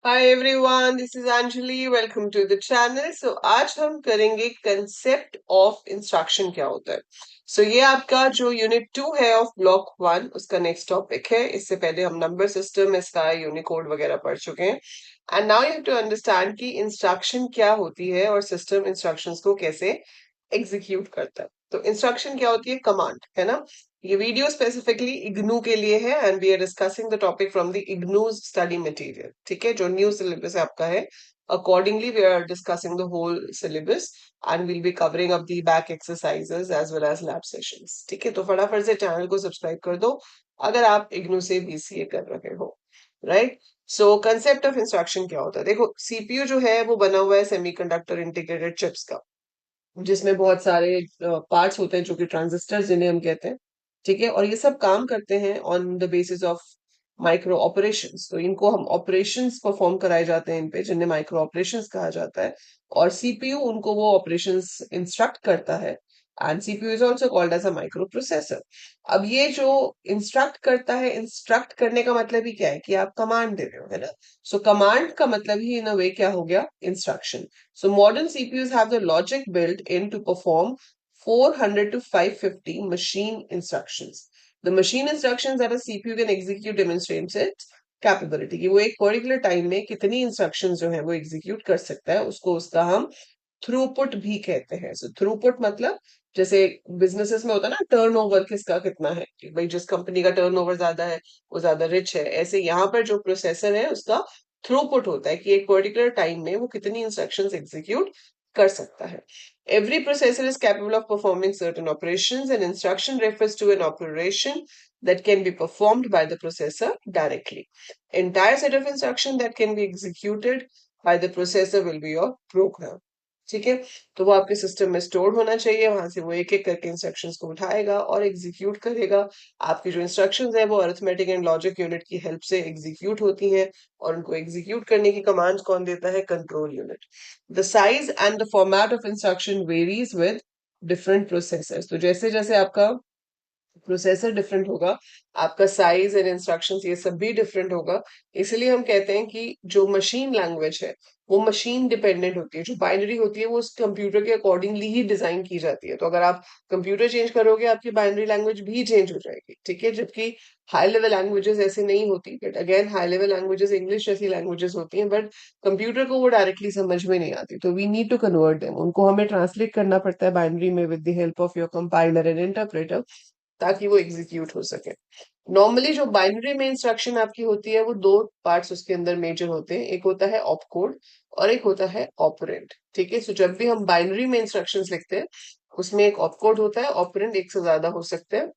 Hi everyone, this is Anjali. Welcome to the channel. So आज हम करेंगे कंसेप्ट ऑफ इंस्ट्रक्शन क्या होता है। ये आपका जो यूनिट 2 है ऑफ ब्लॉक 1 उसका नेक्स्ट टॉपिक है। इससे पहले हम नंबर सिस्टम, इसका यूनिकोड वगैरह पढ़ चुके हैं। And now you have to understand कि इंस्ट्रक्शन क्या होती है और सिस्टम इंस्ट्रक्शंस को कैसे एग्जीक्यूट करता है। तो इंस्ट्रक्शन क्या होती है? कमांड, है ना। ये वीडियो स्पेसिफिकली इग्नू के लिए है and we are discussing the topic from the IGNOU's study material. ठीक है, जो न्यू सिलेबस आपका है, accordingly we are discussing the whole syllabus and will be covering up the back exercises as well as lab sessions. ठीक है, तो फटाफट से चैनल को सब्सक्राइब कर दो अगर आप इग्नू से बीसीए कर रहे हो। राइट। कंसेप्ट ऑफ इंस्ट्रक्शन क्या होता है? देखो, सीपीयू जो है वो बना हुआ है सेमीकंडक्टर इंटीग्रेटेड चिप्स का, जिसमें बहुत सारे पार्ट्स होते हैं जो कि ट्रांजिस्टर्स जिन्हें हम कहते हैं। ठीक है, और ये सब काम करते हैं on the basis of micro operations. तो इनको हम ऑपरेशंस परफॉर्म कराए जाते हैं इन पे, जिन्हें माइक्रो ऑपरेशंस कहा जाता है। और सीपीयू उनको वो ऑपरेशंस इंस्ट्रक्ट करता है and CPU is also called as a microprocessor. अब ये जो इंस्ट्रक्ट करता है, इंस्ट्रक्ट करने का मतलब ही क्या है कि आप कमांड दे रहे हो, है ना। कमांड का मतलब ही इन अ वे क्या हो गया? Instruction. So modern CPUs have the logic built in to perform 400 to 550 machine instructions. The machine instructions that a CPU can execute demonstrates its capability कि वो एक पर्टिकुलर टाइम में कितनी इंस्ट्रक्शंस जो है वो एग्जीक्यूट कर सकता है, उसको उसका हम थ्रूपुट भी कहते हैं। थ्रूपुट मतलब जैसे बिजनेसेस में होता है ना, टर्नओवर किसका कितना है, कि भाई जिस कंपनी का टर्नओवर ज्यादा है वो ज्यादा रिच है। ऐसे यहाँ पर जो प्रोसेसर है उसका थ्रूपुट होता है कि एक पर्टिकुलर टाइम में वो कितनी इंस्ट्रक्शंस एग्जीक्यूट कर सकता है। Every processor is capable of performing certain operations. An instruction refers to an operation that can be performed by the processor directly. Entire set of instruction that can be executed by the processor will be your program. ठीक है, तो वो आपके system में store होना चाहिए। वहां से वो एक एक करके इंस्ट्रक्शंस को उठाएगा और एग्जीक्यूट करेगा। आपकी जो इंस्ट्रक्शंस है वो अरिथमेटिक एंड लॉजिक यूनिट की हेल्प से एग्जीक्यूट होती हैं, और उनको एग्जीक्यूट करने की कमांड कौन देता है? Control unit. The size and the format of instruction varies with different processors. तो जैसे जैसे आपका प्रोसेसर डिफरेंट होगा, आपका साइज एंड इंस्ट्रक्शंस ये सब भी डिफरेंट होगा। इसलिए हम कहते हैं कि जो मशीन लैंग्वेज है वो मशीन डिपेंडेंट होती है। जो बाइनरी होती है वो उस कंप्यूटर के अकॉर्डिंगली ही डिजाइन की जाती है। तो अगर आप कंप्यूटर चेंज करोगे, आपकी बाइनरी लैंग्वेज भी चेंज हो जाएगी। ठीक है, जबकि हाई लेवल लैंग्वेजेस ऐसे नहीं होती। But again, high level languages English जैसी लैंग्वेजेस होती हैं, बट कंप्यूटर को वो डायरेक्टली समझ में नहीं आती। तो we need to convert them, उनको हमें ट्रांसलेट करना पड़ता है बाइनरी में with the help of your compiler and interpreter, ताकि वो एग्जीक्यूट हो सके। नॉर्मली जो बाइनरी में इंस्ट्रक्शन आपकी होती है वो दो पार्ट्स उसके अंदर मेजर होते हैं। एक होता है ऑपकोड और एक होता है ऑपरेंड। ठीक है, जब भी हम बाइनरी में इंस्ट्रक्शंस लिखते हैं उसमें एक ऑपकोड होता है, ऑपरेंड एक से ज्यादा हो सकते हैं।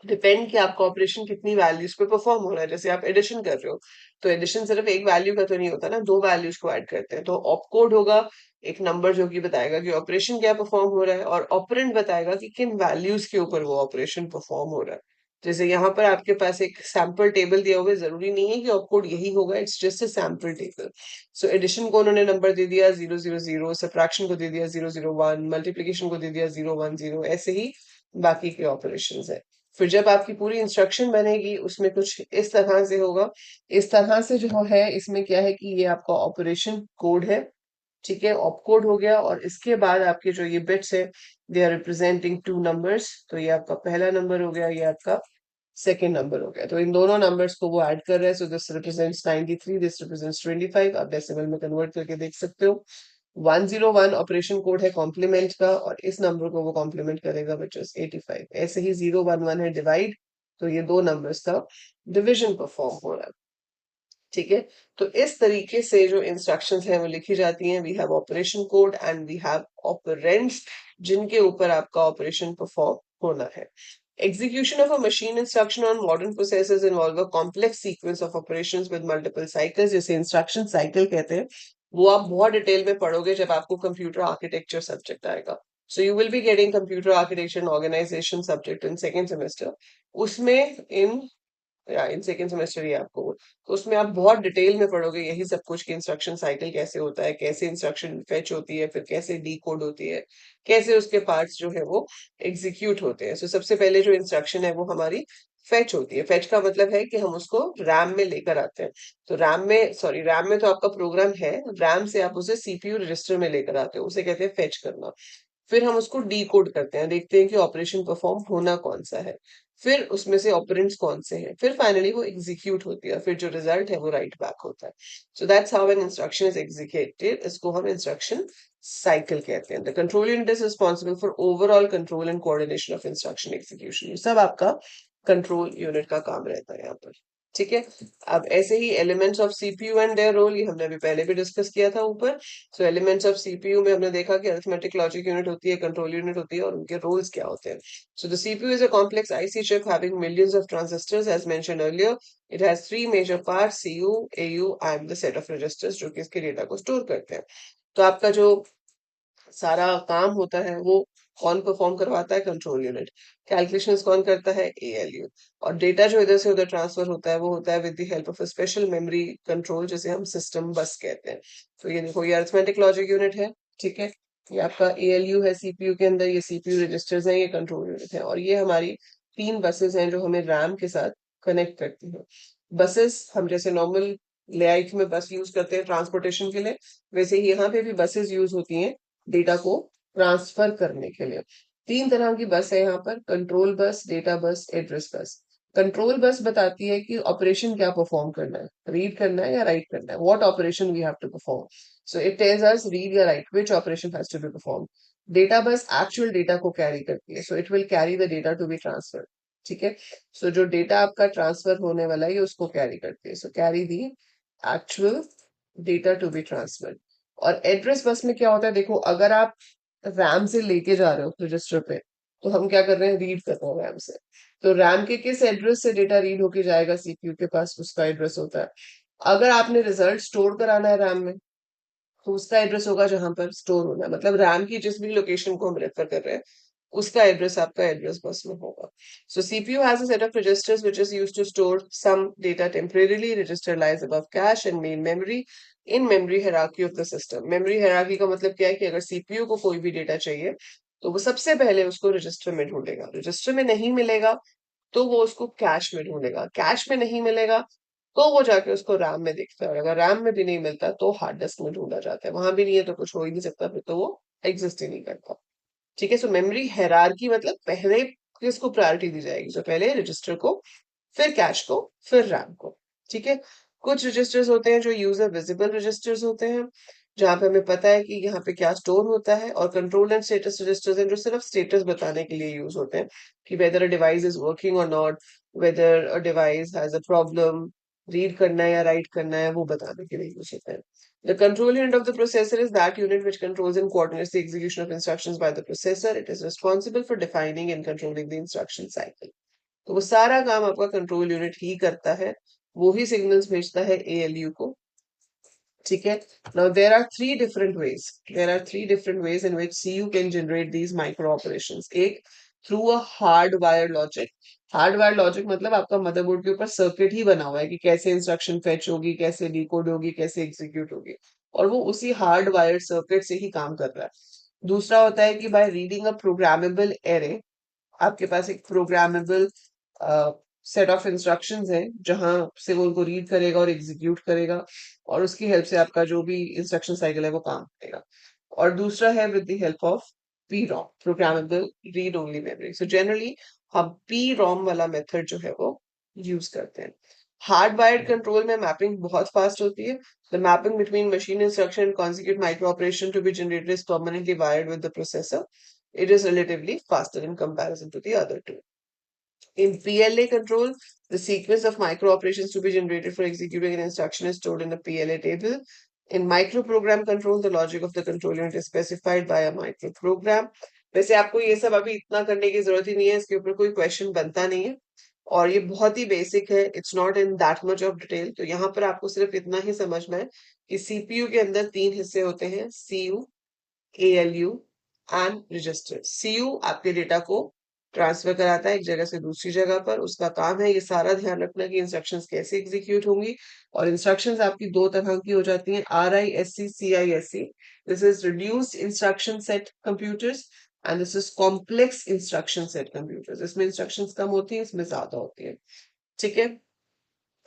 डिपेंड कि आपका ऑपरेशन कितनी वैल्यूज पे परफॉर्म हो रहा है। जैसे आप एडिशन कर रहे हो तो एडिशन सिर्फ एक वैल्यू का तो नहीं होता ना, दो वैल्यूज को ऐड करते हैं। तो ऑपकोड होगा एक नंबर जो कि बताएगा कि ऑपरेशन क्या परफॉर्म हो रहा है, और ऑपरेंड बताएगा कि किन वैल्यूज के ऊपर वो ऑपरेशन परफॉर्म हो रहा है। जैसे यहाँ पर आपके पास एक सैंपल टेबल दिया हुआ है, जरूरी नहीं है कि ऑपकोड यही होगा, it's just a sample table. Addition को उन्होंने नंबर दे दिया 000, सब्ट्रैक्शन को दे दिया 001, मल्टीप्लीकेशन को दे दिया 010, ऐसे ही बाकी के ऑपरेशंस है। फिर जब आपकी पूरी इंस्ट्रक्शन बनेगी उसमें कुछ इस तरह से होगा। इस तरह से जो है इसमें क्या है कि ये आपका ऑपरेशन कोड है। ठीक है, ऑप कोड हो गया, और इसके बाद आपके जो ये बिट्स है they are representing two numbers. तो ये आपका पहला नंबर हो गया, ये आपका सेकेंड नंबर हो गया। तो इन दोनों नंबर्स को वो ऐड कर रहे हैं। So this represents 93, this represents 25। आप डेसिमल में कन्वर्ट करके देख सकते हो। 101 ऑपरेशन कोड है कॉम्प्लीमेंट का, और इस नंबर को वो कॉम्प्लीमेंट करेगा विच इज 85। ऐसे ही 011 है डिवाइड, तो ये दो नंबर्स का डिविजन परफॉर्म हो रहा है। ठीक है, तो इस तरीके से जो इंस्ट्रक्शंस हैं वो लिखी जाती हैं। We have operation code and we have operands, जिनके ऊपर आपका ऑपरेशन परफॉर्म होना है। Execution of a machine instruction on modern processors involve a complex sequence of operations with multiple cycles, जिसे instruction cycle कहते हैं। वो आप बहुत डिटेल में पढ़ोगे जब आपको कंप्यूटर आर्किटेक्चर सब्जेक्ट आएगा। So you will be getting computer architecture and organisation subject in second semester. उसमें इन सेकेंड सेमेस्टर ही आपको, तो उसमें आप बहुत डिटेल में पढ़ोगे यही सब कुछ कि इंस्ट्रक्शन साइकिल कैसे होता है, कैसे इंस्ट्रक्शन फेच होती है, फिर कैसे डी कोड होती है, कैसे उसके पार्ट्स जो है वो एग्जीक्यूट होते हैं। सबसे पहले जो इंस्ट्रक्शन है वो हमारी फेच होती है। फेच का मतलब है कि हम उसको रैम में लेकर आते हैं। तो रैम में तो आपका प्रोग्राम है, रैम से आप उसे सीपीयू रजिस्टर में लेकर आते हो, उसे कहते हैं फेच करना। फिर हम उसको डीकोड करते हैं, देखते हैं कि ऑपरेशन परफॉर्म होना कौन सा है, फिर उसमें से ऑपरेंड्स कौन से हैं, फिर फाइनली वो एग्जीक्यूट होती है, फिर जो रिजल्ट है वो राइट बैक होता है। So that's how an instruction is executed. इसको हम इंस्ट्रक्शन साइकिल कहते हैं। The control unit is responsible for overall control and coordination of instruction execution. ये सब आपका कंट्रोल यूनिट का काम रहता है यहाँ पर। ठीक है। अब ऐसे ही elements of CPU and their role, ये हमने अभी पहले भी डिस्कस किया था ऊपर। सो एलिमेंट्स ऑफ सीपीयू में हमने देखा कि अरिथमेटिक लॉजिक यूनिट होती है, कंट्रोल यूनिट होती है, और उनके रोल्स क्या होते हैं। So the CPU is a complex IC chip having millions of transistors as mentioned earlier. It has three major parts, CU, AU and the set of registers जो कि इसके डेटा को स्टोर करते हैं। तो आपका जो सारा काम होता है वो कौन परफॉर्म करवाता है? Control unit. कैलकुलेशंस कौन करता है? एएलयू। और डेटा जो इधर से उधर ट्रांसफर होता है वो होता है with the help of a special memory control, जिसे हम सिस्टम बस कहते हैं। तो ये देखो, ये अरिथमेटिक लॉजिक यूनिट है। ठीक है। ये आपका एएलयू है सीपीयू के अंदर, ये सीपीयू रजिस्टर्स हैं, ये कंट्रोल यूनिट है, और ये हमारी 3 बसेस हैं जो हमें रैम के साथ कनेक्ट करती हैं। बसेस हम जैसे नॉर्मल लेआउट में बस यूज करते हैं ट्रांसपोर्टेशन के लिए, वैसे ही यहाँ पे भी बसेस यूज होती हैं डेटा को ट्रांसफर करने के लिए। 3 तरह की बस है यहाँ पर: control bus, data bus, address bus. Control bus बताती है कि ऑपरेशन क्या परफॉर्म करना है, रीड करना है या राइट करना है, what operation we have to perform. So it tells us read या write which operation has to be perform. Data bus actual data को कैरी करती है, so it will carry the data to be transfer. ठीक है। सो जो data आपका transfer होने वाला है ये उसको कैरी करती है, so carry the actual data to be transferred. और एड्रेस बस में क्या होता है, देखो, अगर आप रैम से लेके जा रहे हो रजिस्टर पे, तो हम क्या कर रहे हैं? रीड कर रहे हैं रैम से। तो रैम के किस एड्रेस से डेटा रीड होके जाएगा सीपीयू के पास, उसका एड्रेस होता है। अगर आपने रिजल्ट स्टोर कराना है रैम में, तो उसका एड्रेस होगा जहां पर स्टोर होना है, मतलब रैम की जिस भी लोकेशन को हम रेफर कर रहे हैं उसका एड्रेस आपका एड्रेस बस में होगा। So CPU has a set of registers which is used to store some data temporarily. Register lies above cache and main memory in memory hierarchy of the system. Memory hierarchy का मतलब क्या है कि अगर CPU को कोई भी data चाहिए तो वो सबसे पहले उसको रजिस्टर में ढूंढेगा, रजिस्टर में नहीं मिलेगा तो वो उसको कैश में ढूंढेगा, कैश में नहीं मिलेगा तो वो जाके उसको रैम में देखता है, और अगर रैम में भी नहीं मिलता तो हार्ड डिस्क में ढूंढा जाता है, वहां भी नहीं है तो कुछ हो ही नहीं सकता, फिर तो वो एग्जिस्ट ही नहीं करता। ठीक है। सो मेमोरी हायरार्की मतलब पहले किसको प्रायोरिटी दी जाएगी? तो पहले रजिस्टर को, फिर कैश को, फिर रैम को। ठीक है। कुछ रजिस्टर्स होते हैं जो यूजर विजिबल रजिस्टर्स होते हैं, जहां पे हमें पता है कि यहाँ पे क्या स्टोर होता है, और कंट्रोल एंड स्टेटस रजिस्टर्स हैं जो सिर्फ स्टेटस बताने के लिए यूज होते हैं कि whether a device is working और not, whether a device has a problem, read करना है या राइट करना है वो बताने के लिए यूज होते हैं। The control unit of the processor is that unit which controls and coordinates the execution of instructions by the processor. It is responsible for defining and controlling the instruction cycle. तो वो सारा काम आपका control unit ही करता है, वो ही signals भेजता है एएलयू को। ठीक है। Now there are three different ways in which CU can generate these micro operations. एक, through a hardwired logic. Hardwire logic मतलब आपका मदरबोर्ड के ऊपर सर्किट ही बना हुआ है कि कैसे इंस्ट्रक्शन फेच होगी, कैसे डिकोड होगी, कैसे एग्जीक्यूट होगी, और वो उसी हार्डवायर्ड सर्किट से ही काम कर रहा है। दूसरा होता है कि by reading a programmable array, आपके पास एक प्रोग्रामेबल सेट ऑफ इंस्ट्रक्शंस हैं जहां से वो उनको रीड करेगा और एग्जीक्यूट करेगा, और उसकी हेल्प से आपका जो भी इंस्ट्रक्शन साइकिल है वो काम करेगा। और दूसरा है with the help of PROM, programmable read only memory. So generally हम PROM वाला मेथड जो है वो यूज करते हैं। हार्ड वायर्ड कंट्रोल में मैपिंग बहुत फास्ट होती है। The mapping between machine instruction and conjugate micro operation to be generated is permanently wired with the processor. It is relatively faster in comparison to the other two. In PLA control, the sequence of micro operations to be generated for executing an instruction is stored in a PLA table. In microprogram control, the logic of the control unit is specified by a microprogram. वैसे आपको ये सब अभी इतना करने की जरूरत ही नहीं है, इसके ऊपर कोई क्वेश्चन बनता नहीं है, और ये बहुत ही बेसिक है, it's not in that much of detail. तो यहाँ पर आपको सिर्फ इतना ही समझना है कि सीपीयू के अंदर 3 हिस्से होते हैं: CU, ALU and register. CU आपके डेटा को ट्रांसफर कराता है एक जगह से दूसरी जगह पर, उसका काम है ये सारा ध्यान रखना कि इंस्ट्रक्शंस कैसे एग्जीक्यूट होंगी। और इंस्ट्रक्शंस आपकी 2 तरह की हो जाती हैं: RISC, CISC। This is reduced instruction set computers, and this is complex instruction set computers. इसमें इंस्ट्रक्शंस कम होती है, इसमें ज्यादा होती है। ठीक है।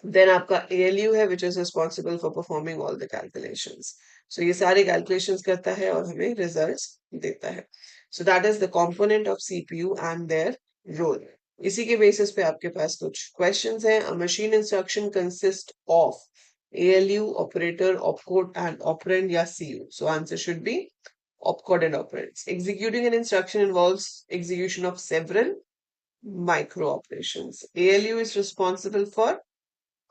देन आपका ALU है which is responsible for performing all the calculations. So ये सारे कैलकुलेशंस करता है और हमें रिजल्ट्स देता है। So that is the component of CPU and their role. इसी के बेसिस पे आपके पास कुछ क्वेश्चंस हैं। A machine instruction consist of ALU, operator, opcode and operand या CU. So answer should be opcode and operands. Executing an instruction involves execution of several micro operations. ALU is responsible for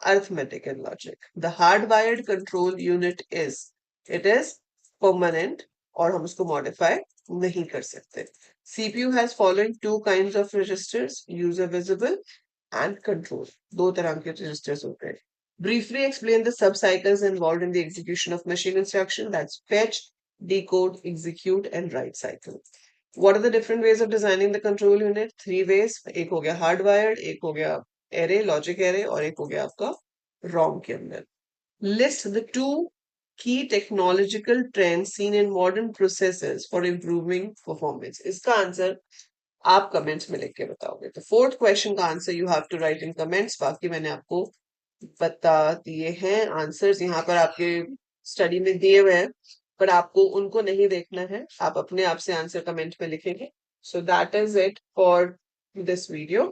arithmetic and logic. The hardwired control unit it is permanent और हम उसको modify नहीं कर सकते. CPU has following two kinds of registers, user visible and control. दो तरह के registers होते हैं. Briefly explain the subcycles involved in the execution of machine instruction. That's fetch, decode, execute, and write cycle. What are the different ways of designing the control unit? Three ways. एक हो गया hardwired, एक हो गया array, logic array, और एक हो गया आपका ROM के अंदर. List the two key technological trends seen in modern processors for improving performance. इसका आंसर आप कमेंट्स में लिख के बताओगे। तो फोर्थ क्वेश्चन का answer you have to write in comments. बाकी मैंने आपको बता दिए हैं आंसर्स, यहाँ पर आपके स्टडी में दिए हुए हैं, पर आपको उनको नहीं देखना है, आप अपने आप से आंसर कमेंट में लिखेंगे। सो that is it for this video.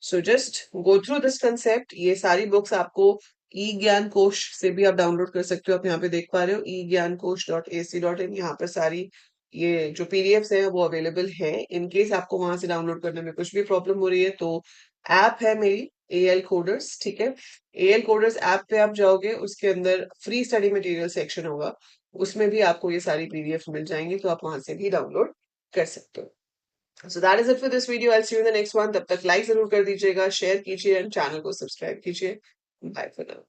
So just go through this concept. ये सारी बुक्स आपको ई ज्ञान कोश से भी आप डाउनलोड कर सकते हो। आप यहाँ पे देख पा रहे हो eGyanKosh.ac.in। यहाँ पर सारी ये जो पीडीएफ्स है वो अवेलेबल है। इन केस आपको वहां से डाउनलोड करने में कुछ भी प्रॉब्लम हो रही है तो ऐप है मेरी AL कोडर्स। ठीक है। AL कोडर्स ऐप पे आप जाओगे, उसके अंदर फ्री स्टडी मटेरियल सेक्शन होगा, उसमें भी आपको ये सारी पीडीएफ मिल जाएंगी, तो आप वहां से भी डाउनलोड कर सकते हो। So that is it for this video. I see you in the next one. तब तक लाइक जरूर कर दीजिएगा, शेयर कीजिए एंड चैनल को सब्सक्राइब कीजिए। Bye for now.